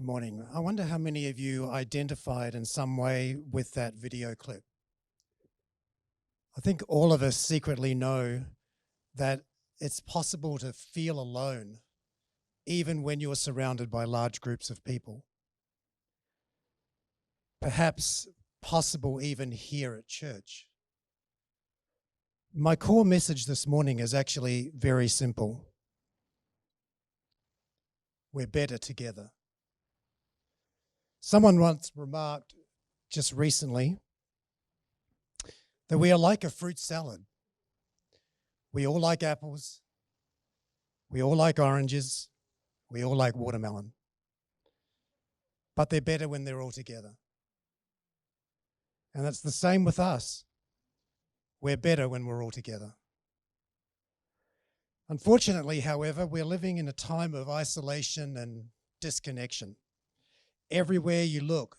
Good morning. I wonder how many of you identified in some way with that video clip. I think all of us secretly know that it's possible to feel alone even when you're surrounded by large groups of people. Perhaps possible even here at church. My core message this morning is actually very simple. We're better together. Someone once remarked just recently that we are like a fruit salad. We all like apples. We all like oranges. We all like watermelon. But they're better when they're all together. And that's the same with us. We're better when we're all together. Unfortunately, however, we're living in a time of isolation and disconnection. Everywhere you look,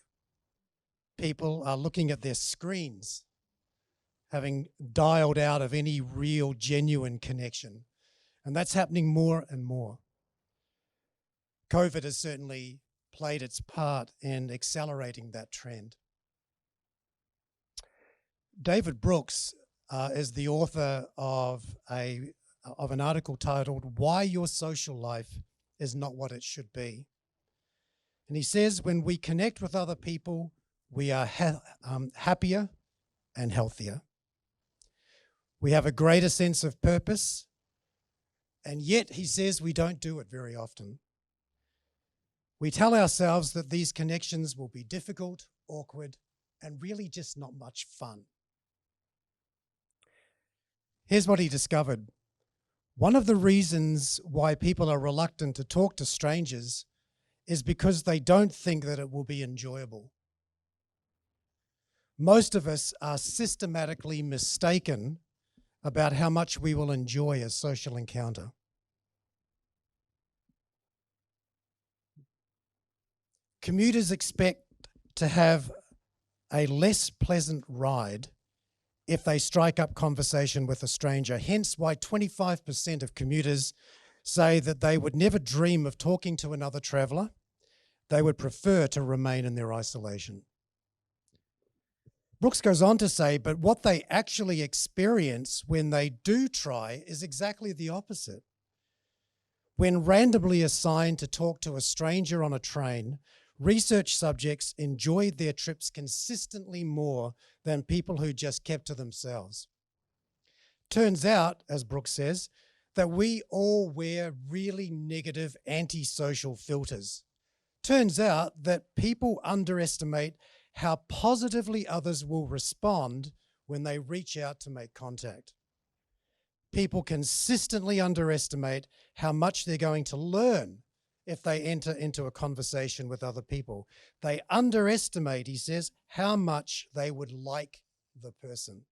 people are looking at their screens, having dialed out of any real, genuine connection. And that's happening more and more. COVID has certainly played its part in accelerating that trend. David Brooks is the author of an article titled "Why Your Social Life is Not What It Should Be." And he says, when we connect with other people, we are happier and healthier. We have a greater sense of purpose, and yet, he says, we don't do it very often. We tell ourselves that these connections will be difficult, awkward, and really just not much fun. Here's what he discovered. One of the reasons why people are reluctant to talk to strangers is because they don't think that it will be enjoyable. Most of us are systematically mistaken about how much we will enjoy a social encounter. Commuters expect to have a less pleasant ride if they strike up conversation with a stranger, hence why 25% of commuters say that they would never dream of talking to another traveller. They would prefer to remain in their isolation. Brooks goes on to say, but what they actually experience when they do try is exactly the opposite. When randomly assigned to talk to a stranger on a train, research subjects enjoyed their trips consistently more than people who just kept to themselves. Turns out, as Brooks says, that we all wear really negative antisocial filters. Turns out that people underestimate how positively others will respond when they reach out to make contact. People consistently underestimate how much they're going to learn if they enter into a conversation with other people. They underestimate, he says, how much they would like the person.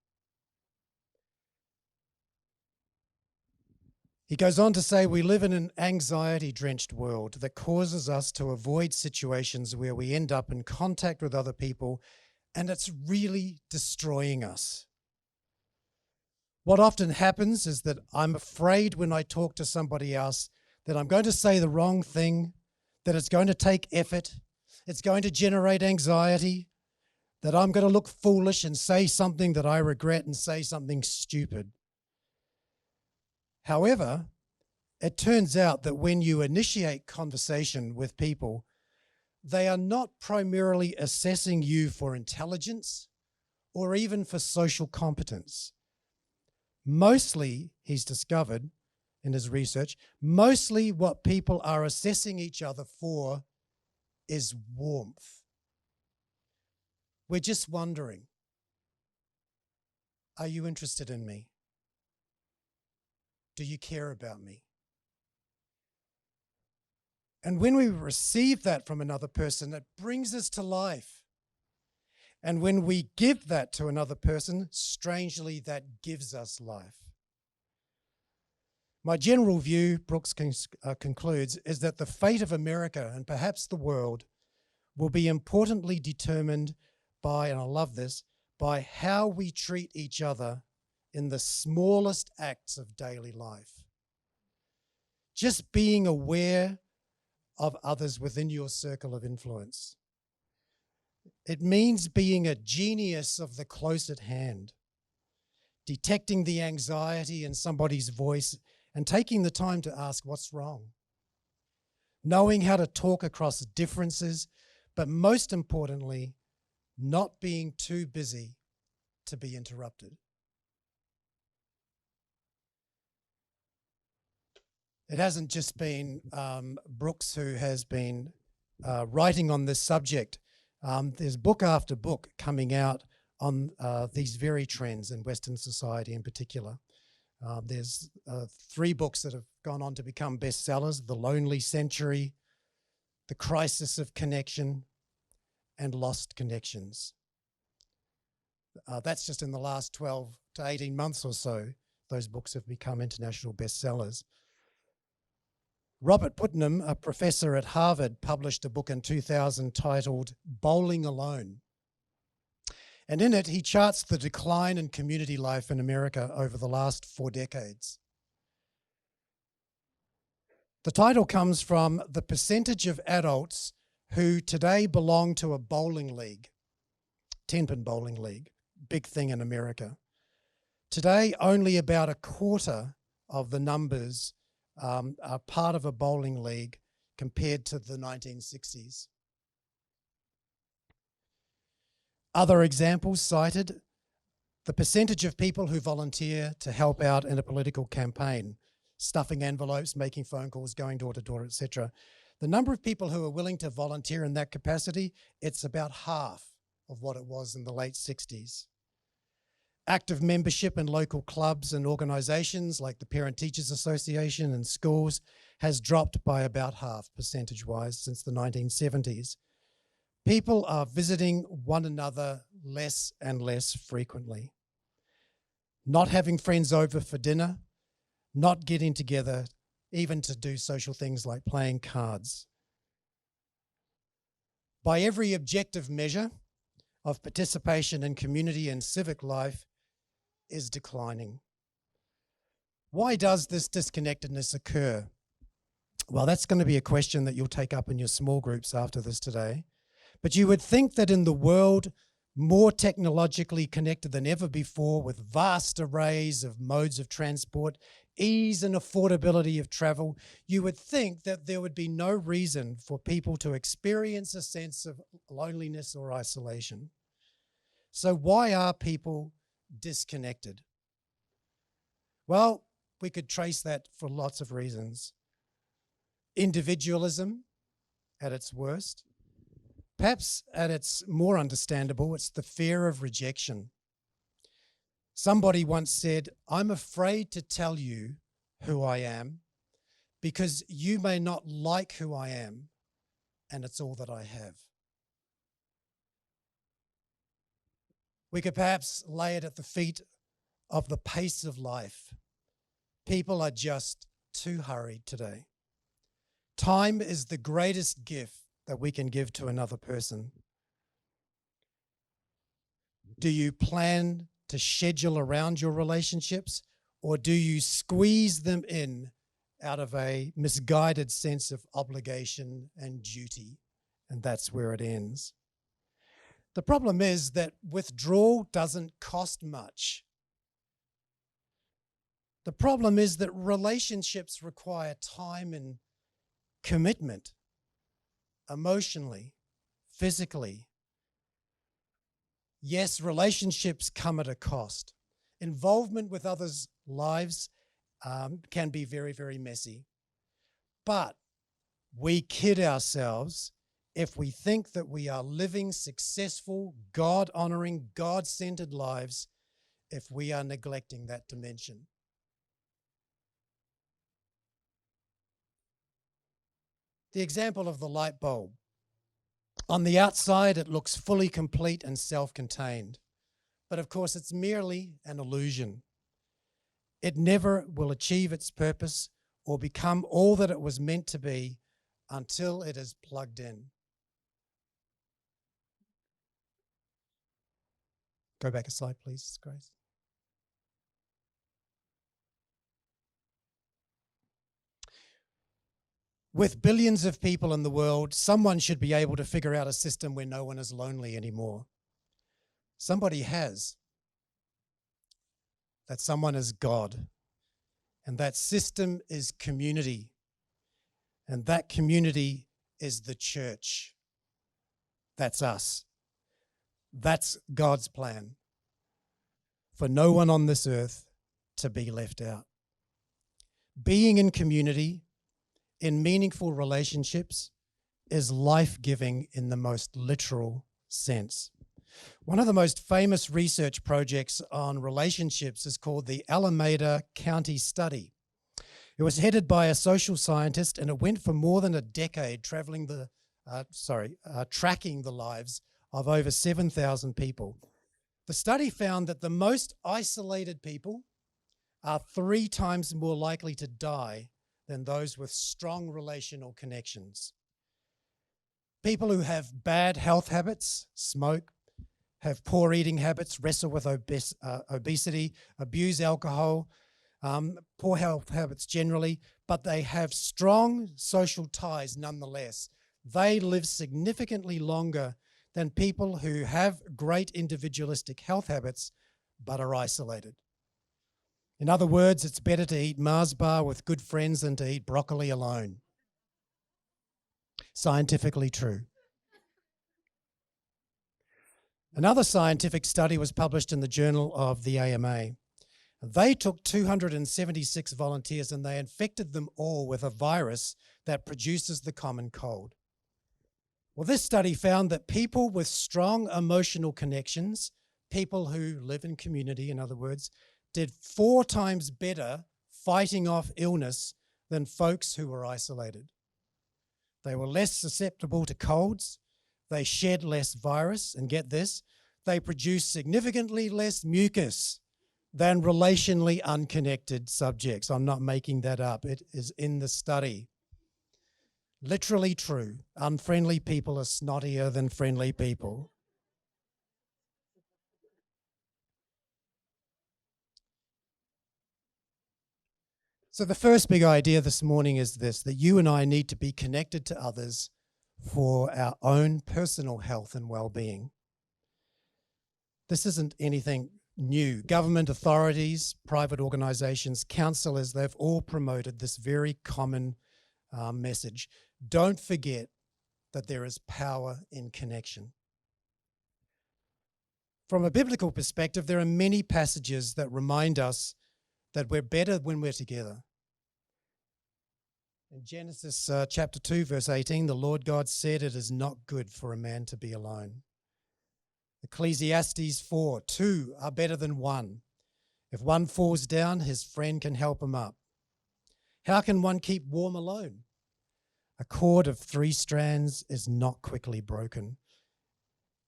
He goes on to say, we live in an anxiety-drenched world that causes us to avoid situations where we end up in contact with other people, and it's really destroying us. What often happens is that I'm afraid when I talk to somebody else that I'm going to say the wrong thing, that it's going to take effort, it's going to generate anxiety, that I'm going to look foolish and say something that I regret and say something stupid. However, it turns out that when you initiate conversation with people, they are not primarily assessing you for intelligence or even for social competence. Mostly, he's discovered in his research, mostly what people are assessing each other for is warmth. We're just wondering, are you interested in me? Do you care about me? And when we receive that from another person, it brings us to life. And when we give that to another person, strangely, that gives us life. My general view, Brooks concludes, is that the fate of America and perhaps the world will be importantly determined by, and I love this, by how we treat each other in the smallest acts of daily life. Just being aware of others within your circle of influence. It means being a genius of the close at hand, detecting the anxiety in somebody's voice and taking the time to ask what's wrong, knowing how to talk across differences, but most importantly, not being too busy to be interrupted. It hasn't just been Brooks who has been writing on this subject. There's book after book coming out on these very trends in Western society in particular. There's 3 books that have gone on to become bestsellers: The Lonely Century, The Crisis of Connection, and Lost Connections. That's just in the last 12 to 18 months or so. Those books have become international bestsellers. Robert Putnam, a professor at Harvard, published a book in 2000 titled Bowling Alone. And in it, he charts the decline in community life in America over the last 4 decades. The title comes from the percentage of adults who today belong to a bowling league, 10-pin bowling league, big thing in America. Today, only about a quarter of the numbers are part of a bowling league compared to the 1960s. Other examples cited: the percentage of people who volunteer to help out in a political campaign, stuffing envelopes, making phone calls, going door to door, etc. The number of people who are willing to volunteer in that capacity, it's about half of what it was in the late 60s. Active membership in local clubs and organisations like the Parent Teachers Association and schools has dropped by about half percentage-wise since the 1970s. People are visiting one another less and less frequently, not having friends over for dinner, not getting together even to do social things like playing cards. By every objective measure of participation in community and civic life is declining. Why does this disconnectedness occur? Well, that's going to be a question that you'll take up in your small groups after this today. But you would think that in the world more technologically connected than ever before, with vast arrays of modes of transport, ease and affordability of travel, you would think that there would be no reason for people to experience a sense of loneliness or isolation. So why are people disconnected? Well, we could trace that for lots of reasons. Individualism at its worst. Perhaps at its more understandable, it's the fear of rejection. Somebody once said, "I'm afraid to tell you who I am because you may not like who I am, and it's all that I have." We could perhaps lay it at the feet of the pace of life. People are just too hurried today. Time is the greatest gift that we can give to another person. Do you plan to schedule around your relationships, or do you squeeze them in out of a misguided sense of obligation and duty? And that's where it ends. The problem is that withdrawal doesn't cost much. The problem is that relationships require time and commitment, emotionally, physically. Yes, relationships come at a cost. Involvement with others' lives can be very, very messy. But we kid ourselves if we think that we are living successful, God-honoring, God-centered lives if we are neglecting that dimension. The example of the light bulb. On the outside, it looks fully complete and self-contained. But of course, it's merely an illusion. It never will achieve its purpose or become all that it was meant to be until it is plugged in. Go back a slide, please, Grace. With billions of people in the world, someone should be able to figure out a system where no one is lonely anymore. Somebody has. That someone is God. And that system is community. And that community is the church. That's us. That's God's plan for no one on this earth to be left out. Being in community, in meaningful relationships, is life-giving in the most literal sense. One of the most famous research projects on relationships is called the Alameda County Study. It was headed by a social scientist, and it went for more than a decade tracking the lives of over 7,000 people. The study found that the most isolated people are 3 times more likely to die than those with strong relational connections. People who have bad health habits, smoke, have poor eating habits, wrestle with obesity, abuse alcohol, poor health habits generally, but they have strong social ties nonetheless. They live significantly longer than people who have great individualistic health habits but are isolated. In other words, it's better to eat Mars bar with good friends than to eat broccoli alone. Scientifically true. Another scientific study was published in the Journal of the AMA. They took 276 volunteers and they infected them all with a virus that produces the common cold. Well, this study found that people with strong emotional connections, people who live in community, in other words, did 4 times better fighting off illness than folks who were isolated. They were less susceptible to colds, they shed less virus, and get this, they produced significantly less mucus than relationally unconnected subjects. I'm not making that up, it is in the study. Literally true. Unfriendly people are snottier than friendly people. So the first big idea this morning is this, that you and I need to be connected to others for our own personal health and well-being. This isn't anything new. Government authorities, private organizations, counsellors, they've all promoted this very common message. Don't forget that there is power in connection. From a biblical perspective, there are many passages that remind us that we're better when we're together. In Genesis chapter 2, verse 18, the Lord God said, "It is not good for a man to be alone." Ecclesiastes 4, 2 are better than 1. If one falls down, his friend can help him up. How can one keep warm alone? A cord of 3 strands is not quickly broken.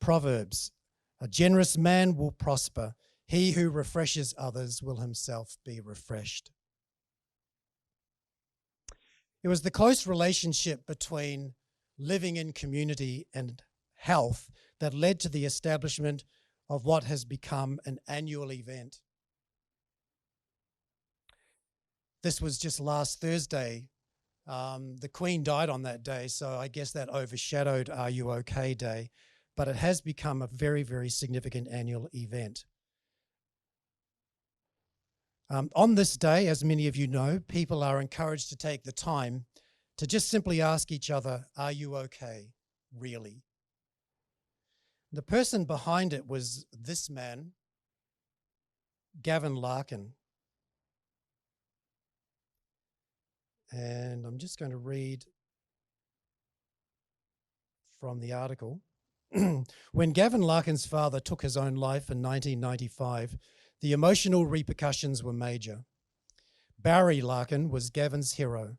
Proverbs, a generous man will prosper. He who refreshes others will himself be refreshed. It was the close relationship between living in community and health that led to the establishment of what has become an annual event. This was just last Thursday. The Queen died on that day, so I guess that overshadowed Are You OK Day, but it has become a very, very significant annual event. On this day, as many of you know, people are encouraged to take the time to just simply ask each other, are you okay, really? The person behind it was this man, Gavin Larkin. And I'm just going to read from the article. When Gavin Larkin's father took his own life in 1995, the emotional repercussions were major. Barry Larkin was Gavin's hero,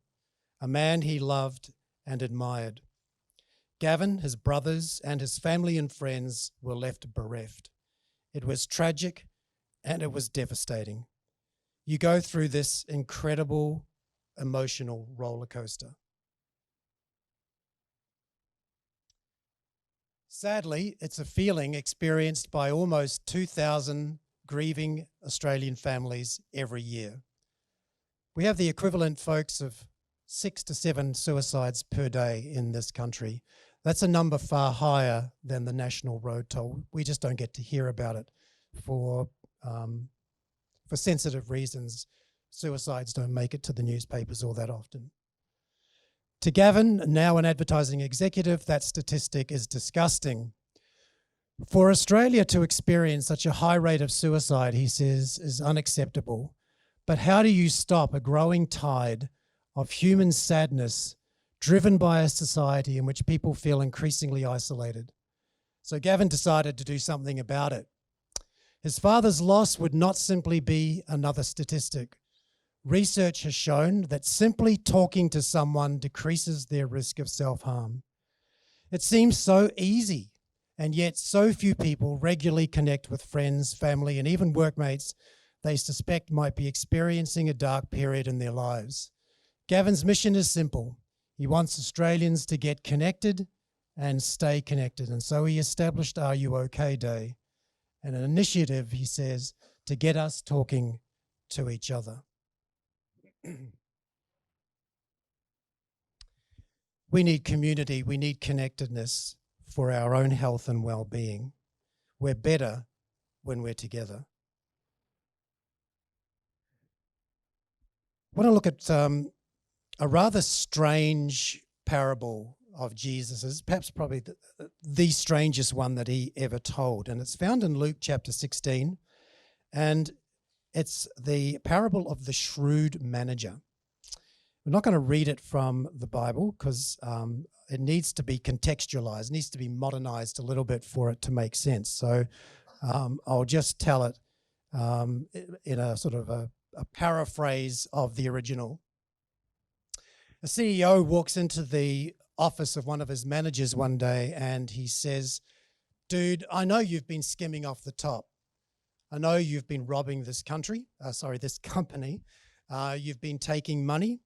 a man he loved and admired. Gavin, his brothers, and his family and friends were left bereft. It was tragic and it was devastating. You go through this incredible emotional roller coaster. Sadly, it's a feeling experienced by almost 2,000 grieving Australian families every year. We have the equivalent, folks, of 6 to 7 suicides per day in this country. That's a number far higher than the national road toll. We just don't get to hear about it for sensitive reasons. Suicides don't make it to the newspapers all that often. To Gavin, now an advertising executive, that statistic is disgusting. For Australia to experience such a high rate of suicide, he says, is unacceptable. But how do you stop a growing tide of human sadness driven by a society in which people feel increasingly isolated? So Gavin decided to do something about it. His father's loss would not simply be another statistic. Research has shown that simply talking to someone decreases their risk of self-harm. It seems so easy, and yet so few people regularly connect with friends, family, and even workmates they suspect might be experiencing a dark period in their lives. Gavin's mission is simple. He wants Australians to get connected and stay connected, and so he established Are You OK Day, an initiative, he says, to get us talking to each other. We need community, we need connectedness for our own health and well-being. We're better when we're together. I want to look at a rather strange parable of Jesus's, perhaps probably the strangest one that he ever told, and it's found in Luke chapter 16, and it's the parable of the shrewd manager. We're not going to read it from the Bible because it needs to be contextualized, needs to be modernized a little bit for it to make sense. So I'll just tell it in a sort of a paraphrase of the original. A CEO walks into the office of one of his managers one day and he says, "Dude, I know you've been skimming off the top. I know you've been robbing this company. You've been taking money.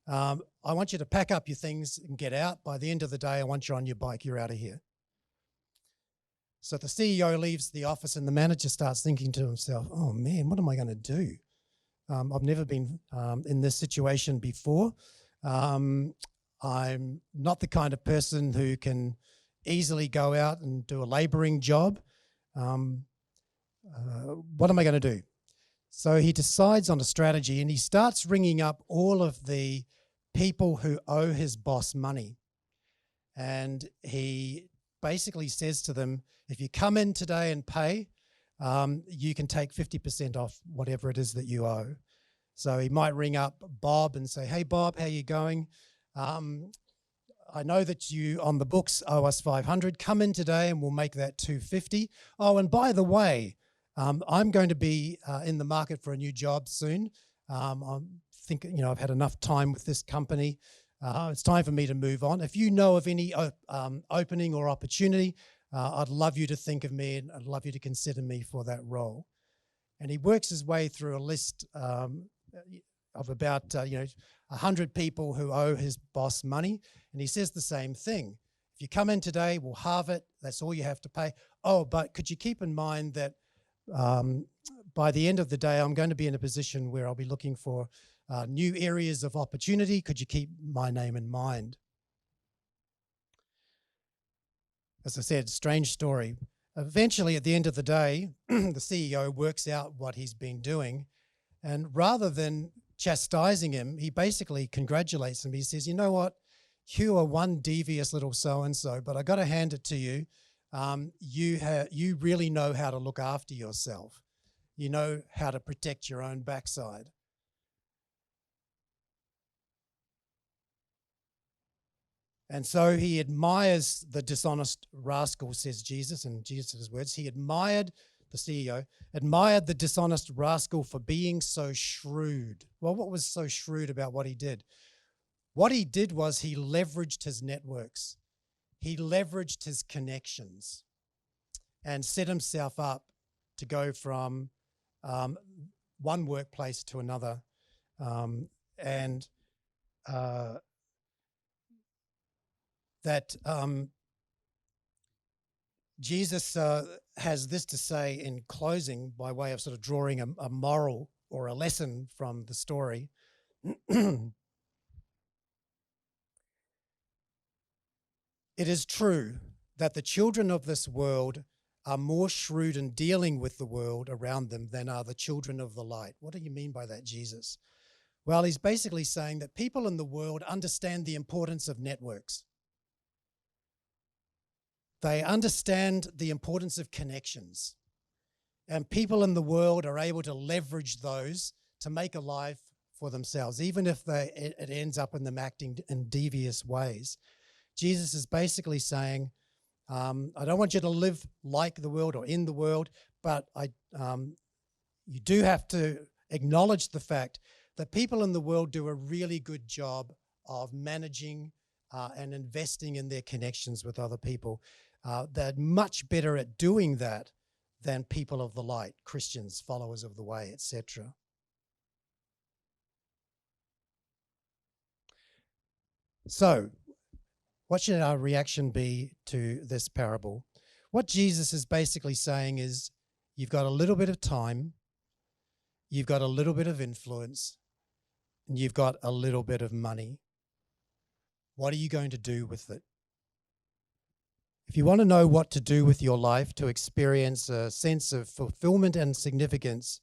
I want you to pack up your things and get out. By the end of the day, I want you on your bike. You're out of here." So the CEO leaves the office and the manager starts thinking to himself, "Oh man, what am I going to do? I've never been in this situation before. I'm not the kind of person who can easily go out and do a labouring job. What am I going to do?" So he decides on a strategy and he starts ringing up all of the people who owe his boss money. And he basically says to them, if you come in today and pay, you can take 50% off whatever it is that you owe. So he might ring up Bob and say, "Hey, Bob, how you going? I know that you on the books owe us 500. Come in today and we'll make that 250. Oh, and by the way, I'm going to be in the market for a new job soon. I'm thinking, I've had enough time with this company. It's time for me to move on. If you know of any opening or opportunity, I'd love you to think of me and I'd love you to consider me for that role." And he works his way through a list of about 100 people who owe his boss money, and he says the same thing. If you come in today, we'll halve it. That's all you have to pay. Oh, but could you keep in mind that by the end of the day, I'm going to be in a position where I'll be looking for new areas of opportunity. Could you keep my name in mind? As I said, strange story. Eventually, at the end of the day, the CEO works out what he's been doing, and rather than chastising him, he basically congratulates him. He says, "You know what? You are one devious little so-and-so, but I got to hand it to you. You really know how to look after yourself. You know how to protect your own backside." And so he admires the dishonest rascal, says Jesus, in Jesus' words. He admired, the CEO, admired the dishonest rascal for being so shrewd. Well, what was so shrewd about what he did? What he did was he leveraged his networks. He leveraged his connections and set himself up to go from one workplace to another. Jesus has this to say in closing by way of sort of drawing a moral or a lesson from the story. It is true that the children of this world are more shrewd in dealing with the world around them than are the children of the light. What do you mean by that, Jesus? Well, he's basically saying that people in the world understand the importance of networks. They understand the importance of connections. And people in the world are able to leverage those to make a life for themselves, even if it ends up in them acting in devious ways. Jesus is basically saying, I don't want you to live like the world or in the world, but you do have to acknowledge the fact that people in the world do a really good job of managing and investing in their connections with other people. They're much better at doing that than people of the light, Christians, followers of the way, etc. So, what should our reaction be to this parable? What Jesus is basically saying is, you've got a little bit of time, you've got a little bit of influence, and you've got a little bit of money. What are you going to do with it? If you want to know what to do with your life to experience a sense of fulfillment and significance,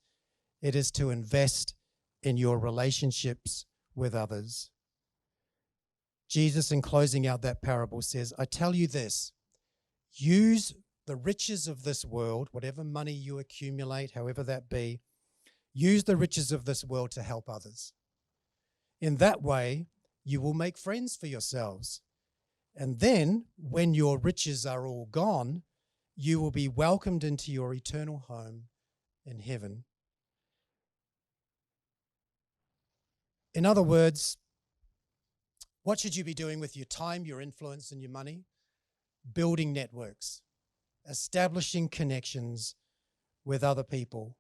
it is to invest in your relationships with others. Jesus, in closing out that parable, says, I tell you this, use the riches of this world, whatever money you accumulate, however that be, use the riches of this world to help others. In that way, you will make friends for yourselves. And then, when your riches are all gone, you will be welcomed into your eternal home in heaven. In other words, what should you be doing with your time, your influence, and your money? Building networks, establishing connections with other people.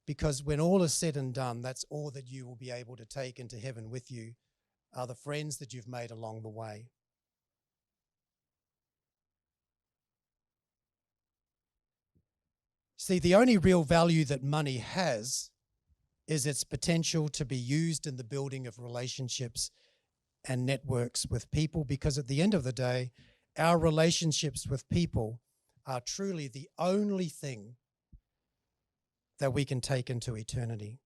Because when all is said and done, that's all that you will be able to take into heaven with you, are the friends that you've made along the way. See, the only real value that money has is its potential to be used in the building of relationships and networks with people, because at the end of the day, our relationships with people are truly the only thing that we can take into eternity.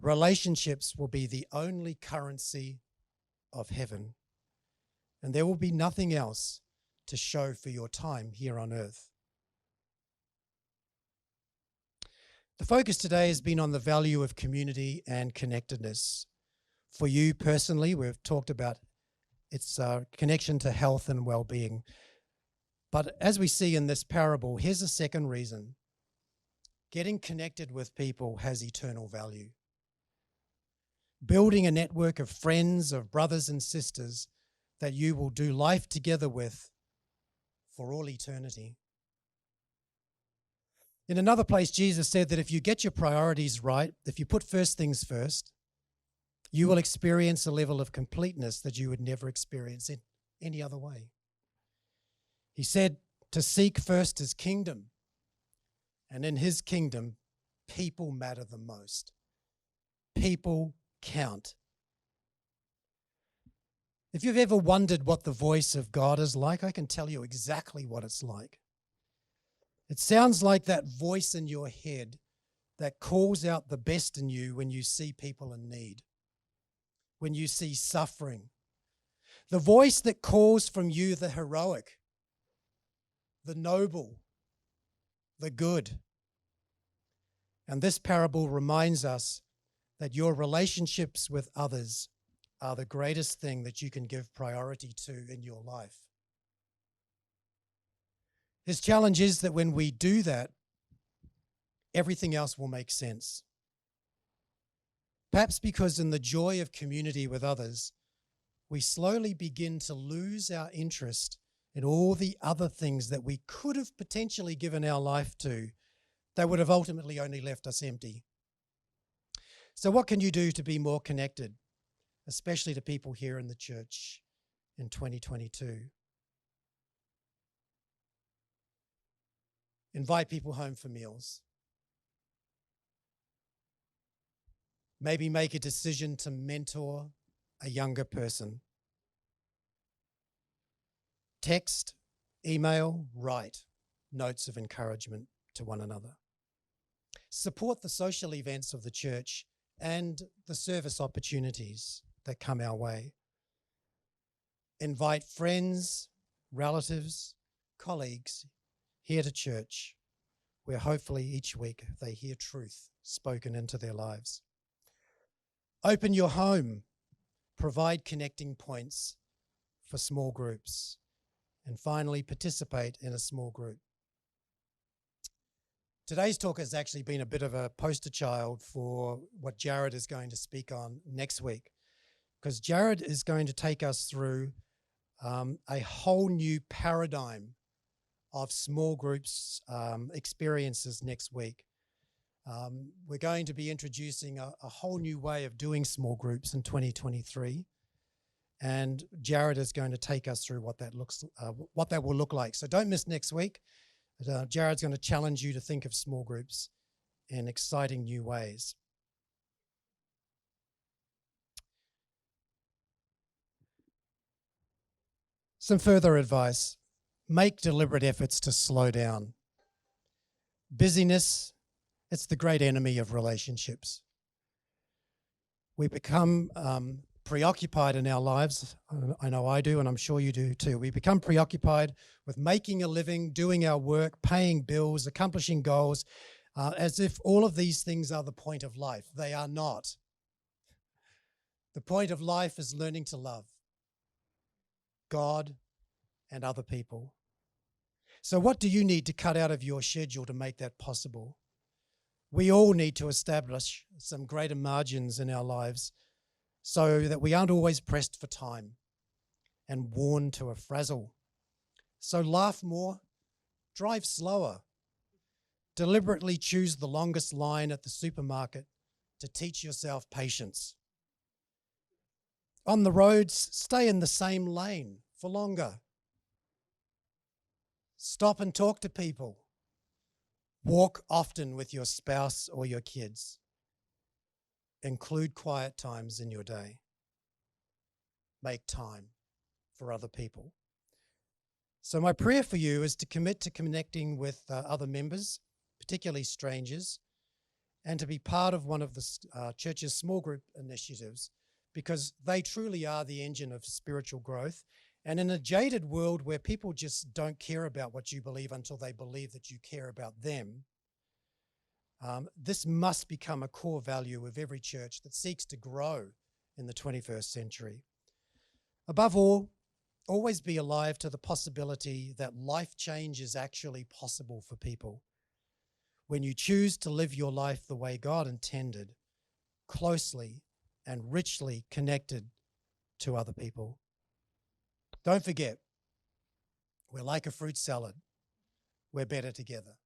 Relationships will be the only currency of heaven, and there will be nothing else to show for your time here on earth. The focus today has been on the value of community and connectedness. For you personally, we've talked about its connection to health and well-being. But as we see in this parable, here's a second reason. Getting connected with people has eternal value. Building a network of friends, of brothers and sisters that you will do life together with for all eternity. In another place, Jesus said that if you get your priorities right, if you put first things first, you will experience a level of completeness that you would never experience in any other way. He said to seek first his kingdom, and in his kingdom, people matter the most. People count. If you've ever wondered what the voice of God is like, I can tell you exactly what it's like. It sounds like that voice in your head that calls out the best in you when you see people in need, when you see suffering. The voice that calls from you the heroic, the noble, the good. And this parable reminds us that your relationships with others are the greatest thing that you can give priority to in your life. His challenge is that when we do that, everything else will make sense. Perhaps because in the joy of community with others, we slowly begin to lose our interest in all the other things that we could have potentially given our life to that would have ultimately only left us empty. So what can you do to be more connected, especially to people here in the church in 2022? Invite people home for meals. Maybe make a decision to mentor a younger person. Text, email, write notes of encouragement to one another. Support the social events of the church and the service opportunities that come our way. Invite friends, relatives, colleagues here to church, where hopefully each week they hear truth spoken into their lives. Open your home, provide connecting points for small groups, and finally participate in a small group. Today's talk has actually been a bit of a poster child for what Jared is going to speak on next week, because Jared is going to take us through a whole new paradigm of small groups experiences next week. We're going to be introducing a whole new way of doing small groups in 2023, and Jared is going to take us through what that will look like. So don't miss next week. Jared's going to challenge you to think of small groups in exciting new ways. Some further advice: make deliberate efforts to slow down. Busyness, it's the great enemy of relationships. We become preoccupied in our lives. I know I do, and I'm sure you do too. We become preoccupied with making a living, doing our work, paying bills, accomplishing goals, as if all of these things are the point of life. They are not. The point of life is learning to love God and other people. So what do you need to cut out of your schedule to make that possible? We all need to establish some greater margins in our lives so that we aren't always pressed for time and worn to a frazzle. So laugh more, drive slower, deliberately choose the longest line at the supermarket to teach yourself patience. On the roads, stay in the same lane for longer. Stop and talk to people. Walk often with your spouse or your kids. Include quiet times in your day. Make time for other people. So my prayer for you is to commit to connecting with other members, particularly strangers, and to be part of one of the church's small group initiatives, because they truly are the engine of spiritual growth. And in a jaded world where people just don't care about what you believe until they believe that you care about them, this must become a core value of every church that seeks to grow in the 21st century. Above all, always be alive to the possibility that life change is actually possible for people when you choose to live your life the way God intended, closely and richly connected to other people. Don't forget, we're like a fruit salad. We're better together.